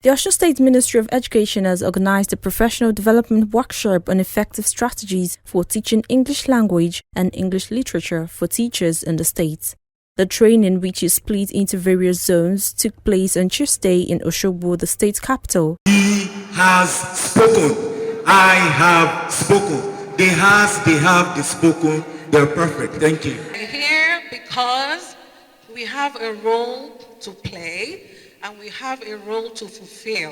The Osun State Ministry of Education has organized a professional development workshop on effective strategies for teaching English language and English literature for teachers in the state. The training, which is split into various zones, took place on Tuesday in Osogbo, the state capital. He has spoken. I have spoken. They have spoken. They're perfect. Thank you. I'm here because we have a role to play and we have a role to fulfill.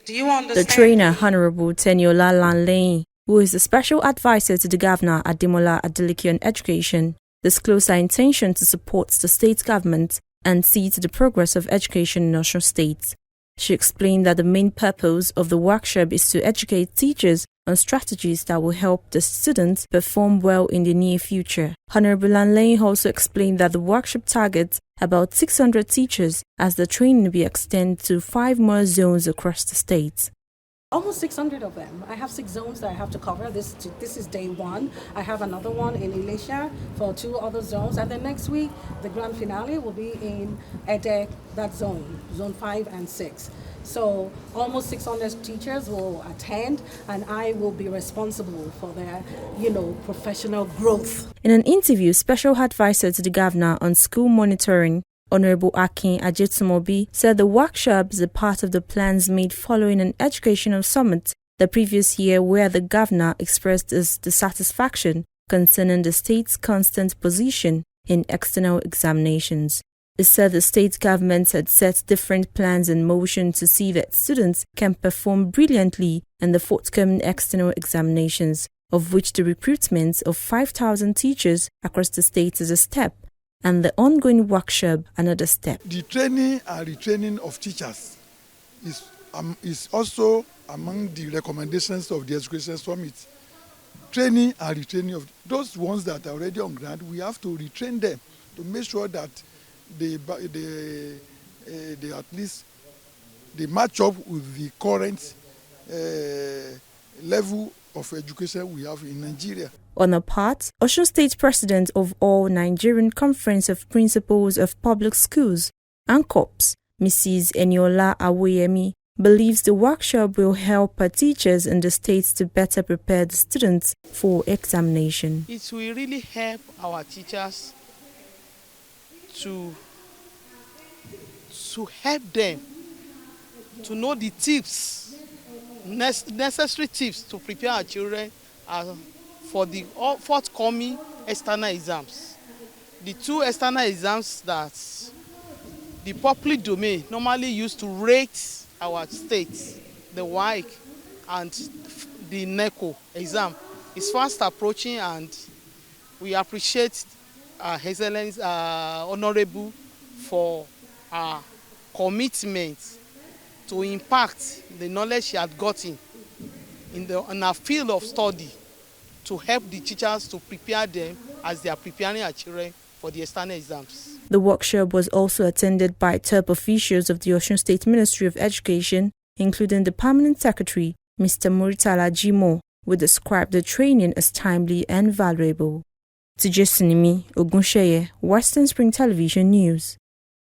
Do you understand? The trainer, Honorable Teniola Lanlane, who is the special advisor to the Governor Ademola Adeleke on Education, disclosed her intention to support the state government and see to the progress of education in Osun State. She explained that the main purpose of the workshop is to educate teachers on strategies that will help the students perform well in the near future. Honorable Lanlane also explained that the workshop targets about 600 teachers as the training will be extended to 5 more zones across the state. Almost 600 of them. I have 6 zones that I have to cover. This is day 1. I have another one in Elisha for 2 other zones. And then next week, the grand finale will be in Ede, that zone 5 and 6. So almost 600 teachers will attend, and I will be responsible for their, professional growth. In an interview, Special Advisor to the Governor on School Monitoring, Honorable Akin Ajitsumobi, said the workshop is a part of the plans made following an educational summit the previous year where the Governor expressed his dissatisfaction concerning the state's constant position in external examinations. He said the state government had set different plans in motion to see that students can perform brilliantly in the forthcoming external examinations, of which the recruitment of 5,000 teachers across the state is a step, and the ongoing workshop another step. The training and retraining of teachers is also among the recommendations of the Education Summit. Training and retraining of those ones that are already on ground, we have to retrain them to make sure that they at least they match up with the current level of education we have in Nigeria. On her part, Osun State President of All Nigerian Conference of Principals of Public Schools, ANCOPS, Mrs. Eniola Awoyemi, believes the workshop will help her teachers in the state to better prepare the students for examination. It will really help our teachers to help them to know the tips, necessary tips to prepare our children for the forthcoming external exams. The 2 external exams that the public domain normally used to rate our states, the WAEC and the NECO exam, is fast approaching, and we appreciate His Excellency Honorable for our commitment to impact the knowledge she had gotten in our field of study to help the teachers to prepare them as they are preparing our children for the external exams. The workshop was also attended by top officials of the Osun State Ministry of Education, including the Permanent Secretary, Mr. Muritala Jimo, who described the training as timely and valuable. Tujesinimi Ogunsheye, Western Spring Television News.